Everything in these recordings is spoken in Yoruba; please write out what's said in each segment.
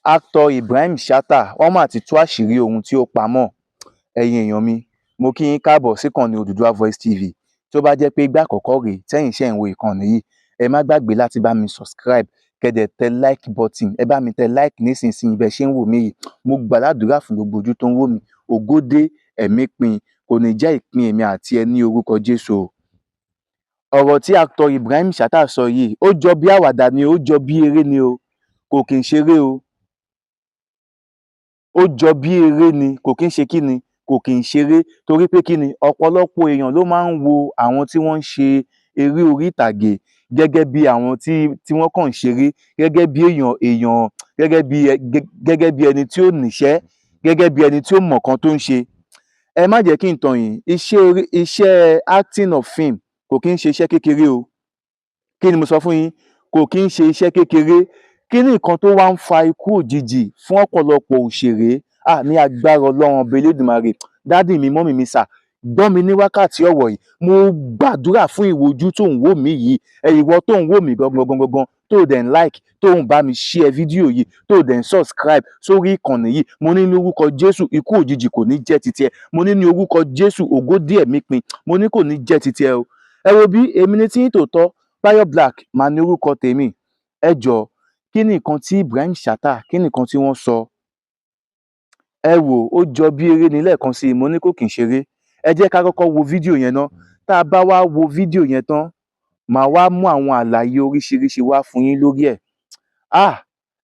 actor Ibrahim Chatta wọ́n mà ti tú àṣírí ohun tí ó pamọ́. Ẹ̀yin èèyàn mi, mo kí yín káàbọ̀ síkànnì Odùduwà Voice TV. Tó bá jẹ́ pé ìgbà àkọ́kọ́ rèé tẹ́yin ṣẹ̀ ń wo ìkànnì yìí, ẹ má gbàgbé láti bá mi subscribe, kẹ́dẹ̀ tẹ like button, ẹ bá mi tẹ like nísinsìnyí bẹ́ẹ̀ ṣe ń wò mí yìí. Mo gbàládùra fún gbogbo ojú tó ń wò mí. Ògo dé, ẹ̀mí pin, kò ní jẹ́ ìpín èmi àti ẹ ní orúkọ Jésù o. Ọ̀rọ̀ tí actor Ibrahim Chatta sọ yìí, ó jọ bí àwàdà ni, ó jọ bí eré ni o, kò kí ń ṣeré o. Ó jọ bí eré ni, kò kí ń ṣe kíni, kò kí ń ṣeré, torí pé kíni, ọ̀pọ̀lọpọ̀ èèyàn ló máa ń wo àwọn tí wọ́n ń ṣe eré orí ìtàgé gẹ́gẹ́ bí àwọn tí wọ́n kàn ń ṣeré, gẹ́gẹ́ bí gẹ́gẹ́ bí ẹni tí ò níṣẹ́, gẹ́gẹ́ bí ẹni tí ò mọ̀ kan tó ń ṣe. Ẹ má jẹ́ kí n tàn yín, iṣẹ́ acting of film kò kí ń ṣe iṣẹ́ kékeré o. Kí ni mo sọ fún yín? Kò kí ń ṣe iṣẹ́ kékeré. Kí ni nǹkan tó wá ń fa ikú òjijì fún ọ̀pọ̀lọpọ̀ òṣèré? Ní agbára Ọlọ́run Ọba Elédùmarè, dádì mi, mọ́mì mi sà, gbọ́ mi ní wákàtí ọ̀wọ̀ yìí. Mo gbàdúrà fún ìwọ ojú tó ń wò mí yìí, ìwọ tó ń wò mí gangan, tó dẹ̀ ń like, tó ń bá mi share fídíò yìí, tó dẹ̀ ń subscribe sórí ìkànnì yìí. Mo ní ní orúkọ Jésù, ikú òjijì kò ní jẹ́ titi ẹ. Mo ní ní orúkọ Jésù, ògo dé ẹ̀mí pin, mo ní kò ní jẹ́ titi ẹ o. Ẹ wo bí èmi ní tí yín tòótọ́, Bayo Black máa ní orúkọ tèmi. Ẹ jọ̀ọ́, kí ni nǹkan tí Ibrahim Chatta, kí ni nǹkan tí wọ́n sọ? Ẹ wò, ó jọ bí eré ní lẹ́ẹ̀kan sí i, mo ní kò kí ń ṣeré. Ẹ jẹ́ ká kọ́kọ́ wo fídíò yẹn ná. Tá a bá wá wo fídíò yẹn tán, màá wá mú àwọn àlàyé oríṣiríṣi wá fún yín lórí ẹ̀.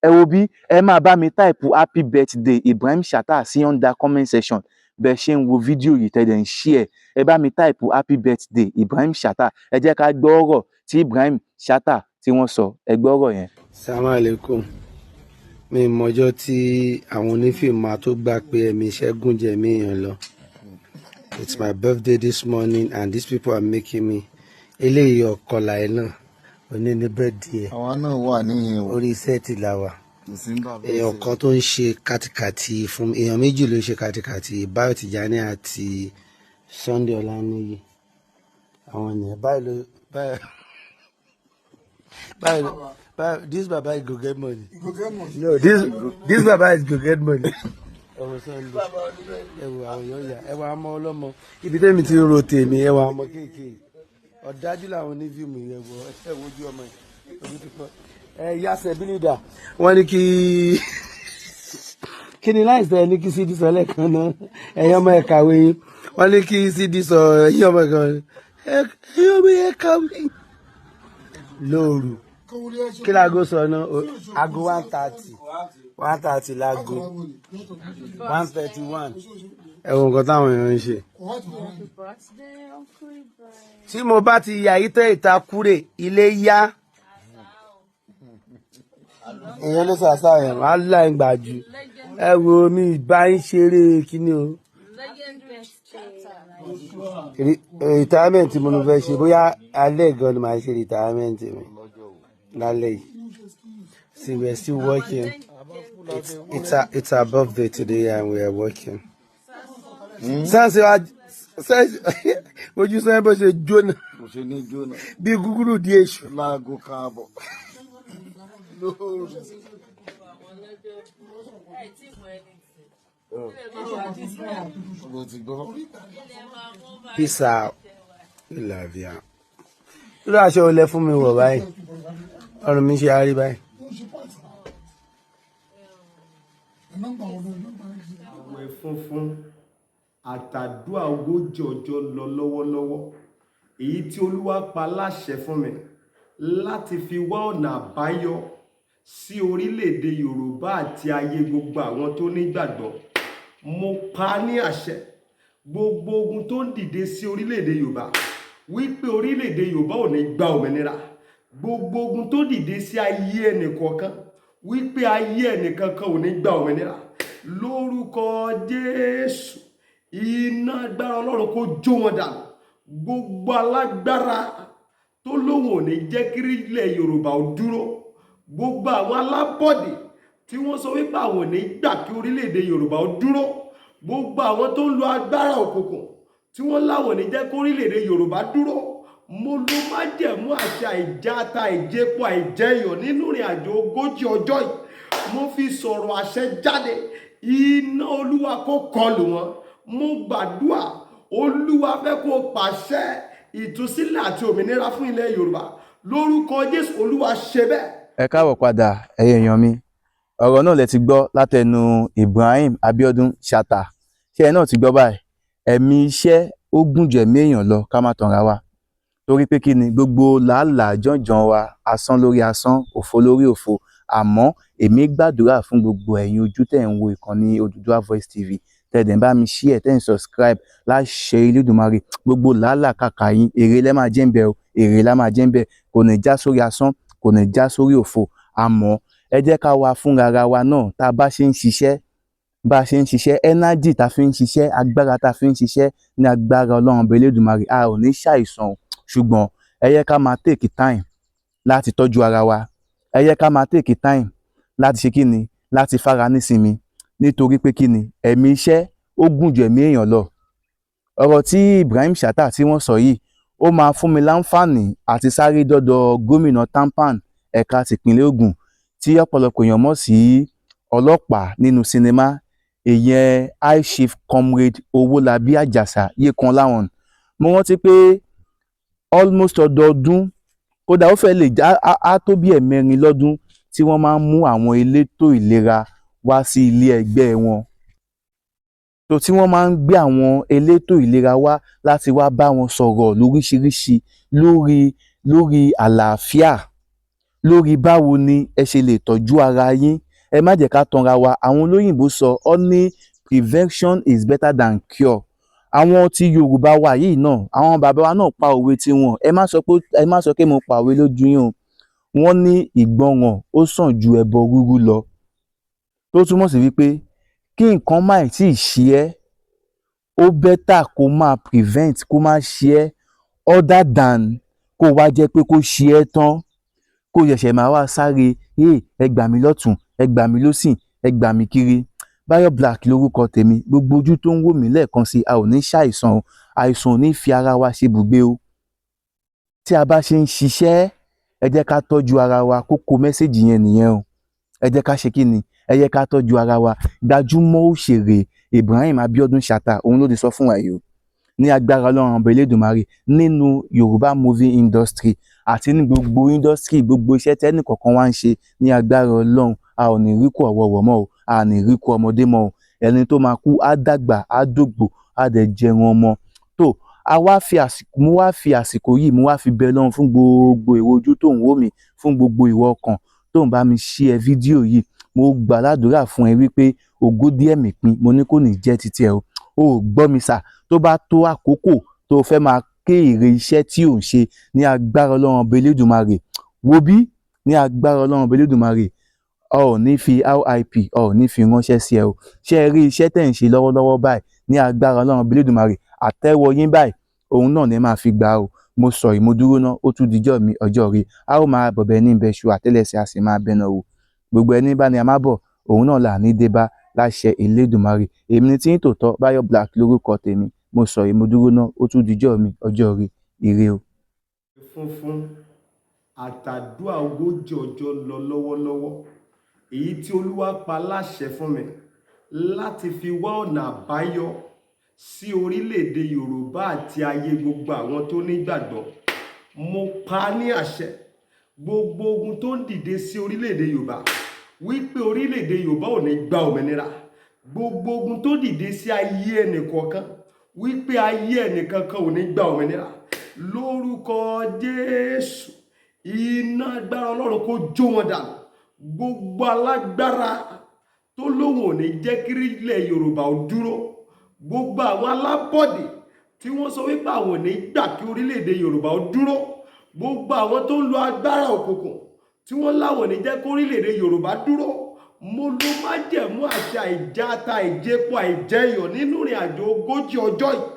Ẹ wo bí, ẹ máa bá mi type happy birthday Ibrahim Chatta sí under comment section bẹ́ẹ̀ ṣe ń wo fídíò yìí tẹ́ dẹ̀ ń share. Ẹ bá mi type happy birthday Ibrahim Chatta. Ẹ jẹ́ ká gbọ́ ọ̀rọ̀ tí Ibrahim Chatta tí wọ́n sọ. Ẹ gbọ́ ọ̀rọ̀ yẹn. Assalamu alaikum. Mi mọjọ́ tí àwọn onífíìmù máa tó gbà pé ẹ̀mí Ṣẹ́gun jẹ mí èèyàn lọ. It's my birthday this morning and these people are making me. Eléyìí ọ̀kọ̀lá ẹ̀ náà, òní ní birthday ẹ̀. Àwọn náà wà níhìn o. Orí sẹ́ẹ̀tì la wà. Èèyàn kan tó ń ṣe kàtìkàtì fún èèyàn méjì ló ń ṣe kàtìkàtì, Báyọ̀ Tìjání àti Sunday Ọláníyì. Àwọn ènìyàn báyìí this baba is go get money. No, this baba is go get money. Ẹwọ Sunday, ẹwọ àwọn èèyàn yà, ẹwọ ọmọ ọlọ́mọ. Ibi tẹ́mi ti ń ro tèmi, ẹwọ ọmọ kéèké. Ọ̀dájú làwọn onífíìmù yẹn wọ ẹwọ ojú ọmọ yìí. Yasẹ Bílídà, wọ́n ní kí ni láìsẹ̀ ní kí sídìí sọ lẹ́ẹ̀kan náà, ẹ̀yin ọmọ ẹ̀ kàwé yín. Wọ́n ní kí sídìí sọ ẹ̀yin ọmọ ẹ̀ kàwé lóru. Kí láago sọ náà? Aago 1:30 láago 1:31. Ẹ̀wọ̀n nǹkan táwọn èèyàn ń ṣe. Tí mo bá ti yà yí tẹ́ ìta kúrè, ilé yá. Èèyàn ló sàṣà yẹn, wàá láì gbà jù. Ẹ wo mi ìbá ń ṣeré kíní o. Retirement mo ló fẹ́ ṣe, bóyá alẹ́ gan ni màá ṣe retirement mi lálẹ́ yìí. See, we are still working. It's our birthday today and we are working. Sáǹsì ojú sẹ́yìn bó ṣe jóná. Bí gúgúrú di èṣù. Láago káàbọ̀. Peace out. We love you. Kí ló aṣọ olè fún mi wọ̀ báyìí? Ọrùn mi ṣe àárí báyìí. Àwẹ̀ funfun àtàdúà ogójì ọjọ́ lọ lọ́wọ́lọ́wọ́, èyí tí Olúwa pa láṣẹ fún mi láti fi wá ọ̀nà àbáyọ sí orílẹ̀-èdè Yorùbá àti ayé gbogbo àwọn tó nígbàgbọ́. Mo pa ní àṣẹ gbogbo ogun tó ń dìde sí orílẹ̀-èdè Yorùbá wípé orílẹ̀-èdè Yorùbá ò ní gba òmìnira. Gbogbo ogun tó dìde sí ayé ẹnìkọ̀ọ̀kan wípé ayé ẹnìkankan ò ní gba òmìnira. Lórúkọ Jésù, iná agbára Ọlọ́run kó jó wọn dànù. Gbogbo alágbára tó lóhùn ò ní jẹ́ kí ilẹ̀ Yorùbá ó dúró. Gbogbo àwọn alábọ̀dé tí wọ́n sọ wípé àwọn ò ní gbà kí orílẹ̀-èdè Yorùbá ó dúró. Gbogbo àwọn tó ń lo agbára òkùnkùn tí wọ́n láwọn ò ní jẹ́ kí orílẹ̀-èdè Yorùbá dúró. Mo ló májẹ̀mú àṣẹ àìjáta àìjẹpọ̀ àìjẹyọ̀ nínú ìrìn àjò ogójì ọjọ́ yìí. mo fi sọ̀rọ̀ àṣẹ jáde, iná olúwa kó kọlù wọn. Mo gbàdúrà, olúwa fẹ́ kó pàṣẹ ìtúsílẹ̀ àti òmìnira fún ilẹ̀ Yorùbá. Lórúkọ Jésù, olúwa ṣe bẹ́ẹ̀. Ẹ káàbọ̀ padà ẹ̀yin èèyàn mi. Ọ̀rọ̀ náà lẹ ti gbọ́ látẹnu Ibrahim Abiodun Shatta. Ṣé ẹ náà ti gbọ́ báyìí? Ẹ̀mí iṣẹ́ ó gùn jù ẹ̀mí èèyàn lọ, ká má tanra wa. Torí pé kí ni gbogbo làálàá jọ̀njọ̀n wa, asán lórí asán, òfo lórí òfo. Àmọ́ èmi gbàdúrà fún gbogbo ẹ̀yin ojú tẹ̀ ń wo ìkànnì Odùduwà Voice TV, tẹ̀ dẹ̀ ń bá mi share, tẹ̀ ń subscribe, láṣẹ Elédùmarè. Gbogbo làálàá kàkà yín, èrè lẹ́ máa jẹ́ ń bẹ̀ o, èrè la máa jẹ́ ń bẹ̀. Kò ní já sórí asán, kò ní já sórí òfo. Àmọ́ ẹ jẹ́ ká wá fúnra ara wa náà tá a bá ṣe ń ṣiṣẹ́, energy tá a fi ń ṣiṣẹ́, agbára tá a fi ń ṣiṣẹ́ ní agbára Ọlọ́run ọba Elédùmarè, a ò ní ṣàìsàn o. Ṣùgbọ́n ẹ yẹ ká máa take time láti tọ́jú ara wa. Ẹ yẹ ká máa take time láti ṣe kíni, láti fara nísinmi. Nítorí pé kíni, ẹ̀mí iṣẹ́ ó gùn jù ẹ̀mí èèyàn lọ. Ọ̀rọ̀ tí Ibrahim Shatta tí wọ́n sọ yìí, ó máa fún mi láǹfààní àti sáré dọ́dọ̀ gómìnà TAMPAN ẹ̀ka tìpínlẹ̀ Ògùn tí ọ̀pọ̀lọpọ̀ èèyàn mọ̀ sí ọlọ́pàá nínú sinimá, ìyẹn High Chief Comrade Owólabí Àjàsà Yékanláwọn. Mo rántí pé almost ọdọọdún, kódà ó fẹ́ lè á tó bí ẹ̀mẹrin lọ́dún tí wọ́n máa ń mú àwọn elétò ìlera wá sí ilé ẹgbẹ́ wọn. Tí wọ́n máa ń gbé àwọn elétò ìlera wá láti wá bá wọn sọ̀rọ̀ lóríṣiríṣi lórí àlàáfíà, lórí báwo ni ẹ ṣe lè tọ́jú ara yín. Ẹ má jẹ́ ká tanra wa. Àwọn olóyìnbó sọ ọ́ ní prevention is better than cure. Àwọn tí Yorùbá wa yìí náà, àwọn bàbá wa náà pa òwe tiwọn. Ẹ má sọ pé mo pa òwe lójú yín o. Wọ́n ní ìgbọràn ó sàn ju ẹbọ rúrú lọ. Tó túmọ̀ sí wípé kí nǹkan má tíì ṣe ẹ́, ó better kó máa prevent, kó má ṣe ẹ́, other than kó wá jẹ́ pé kó ṣe ẹ́ tán, kó ṣẹ̀ṣẹ̀ máa wá sáré, ẹ gbà mí lọ́tùn, ẹ gbà mí lósì, ẹ gbà mí kiri. Báyọ̀ Black lórúkọ tèmi. Gbogbo ojú tó ń wò mí lẹ́ẹ̀kan sí, a ò ní ṣàìsàn o. Àìsàn ò ní fi ara wa ṣe ibùgbé o. Tí a bá ṣe ń ṣiṣẹ́, ẹ jẹ́ ká tọ́jú ara wa. Kókó mẹ́sẹ̀jì yẹn nìyẹn o. Ẹ jẹ́ ká ṣe kí ni? Ẹ jẹ́ ká tọ́jú ara wa. Gbajúmọ̀ òṣèré Ibrahim Abiodun Shatta, òun ló ti sọ fún wa yìí o. Ní agbára Ọlọ́run ọba Elédùmarè, nínú Yorùbá movie industry àti ní gbogbo industry, gbogbo iṣẹ́ tẹ́nì kọ̀ọ̀kan wá ń ṣe, ní agbára Ọlọ́run, a ò ní rí kú ọ̀wọ̀wọ̀ mọ́ o, a ò ní rí kú ọmọdé mọ́ o. Ẹni tó máa kú á dàgbà, á dògbò, á dẹ̀ jẹun ọmọ. Mo wá fi àsìkò yìí, mo wá fi bẹ Ọlọ́run fún gbogbo ìwọ ojú tó ń wò mí, fún gbogbo ìwọ ọkàn tó ń bá mi share fídíò yìí. Mo gbà ládùúrà fún ẹ wípé ògo díẹ̀ mi pin, mo ní kò ní jẹ́ títí ẹ o. O gbọ́ mi sà, tó bá tó àkókò tó fẹ́ máa ké èrè iṣẹ́ tí ò ń ṣe, ní agbára Ọlọ́run ọba Elédùmarè, wo bí, ní agbára Ọlọ́run ọba Elédùmarè, ọ ò ní fi RIP, ọ ò ní fi ránṣẹ́ sí ẹ o. Ṣé ẹ rí iṣẹ́ tẹ̀ ń ṣe lọ́wọ́lọ́wọ́ báyìí, ní agbára Ọlọ́run ọba Elédùmarè, àtẹ́wọ́ yín báyìí, òun náà ni máa fi gbà o. Mo sọ ìmúdúró náà, ó tún dijọ́ mi ọjọ́ rí. A ó máa bọ̀bẹ̀ ní ìbẹ̀ṣù, àtẹ́lẹsẹ̀ a sì máa bẹ̀nà wò. Gbogbo ẹni bá ní a máa bọ̀, òun náà là ní dé bá, láṣẹ Elédùmarè. Èmi ni tí ń tòótọ́, Báyọ̀ Black lórúkọ tèmi. Mo sọ ìmúdúró náà, ó tún dijọ́ mi ọjọ́ rí. Ire o. Funfun àtàdúà ogójì ọjọ́ lọ lọ́wọ́lọ́wọ́, èyí tí Olúwa pa láṣẹ fún mi láti fi wá ọ̀nà àbáyọ sí orílẹ̀-èdè Yorùbá àti ayé gbogbo àwọn tó nígbàgbọ́. Mo pa ní àṣẹ, gbogbo ogun tó ń dìde sí orílẹ̀-èdè Yorùbá wípé orílẹ̀-èdè Yorùbá ò ní gba òmìnira. Gbogbo ogun tó dìde sí ayé ẹnìkọ̀ọ̀kan wípé ayé ẹnìkankan ò ní gba òmìnira. Lórúkọ Jésù, iná agbára Ọlọ́run kó jó wọn dànù. Gbogbo alágbára tó lóhùn ò ní jẹ́ kí ilẹ̀ Yorùbá ó dúró. Gbogbo àwọn alábọ̀dé tí wọ́n sọ wípé àwọn ò ní gbà kí orílẹ̀-èdè Yorùbá ó dúró. Gbogbo àwọn tó ń lo agbára òkùnkùn tí wọ́n láwọn ò ní jẹ́ kí orílẹ̀-èdè Yorùbá dúró. Mo ló májẹ̀mú àti àìjáta, àìjẹpo, àìjẹyọ̀ nínú ìrìn àjò ogójì ọjọ́ yìí.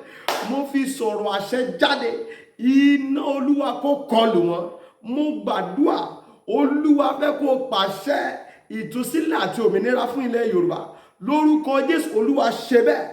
Mo fi sọ̀rọ̀ àṣẹ jáde, iná Olúwa kó kọlù wọn. Mo gbàdúrà, Olúwa fẹ́ kó pàṣẹ ìtúsílẹ̀ àti òmìnira fún ilẹ̀ Yorùbá. Lórúkọ Jésù, Olúwa ṣe bẹ́ẹ̀.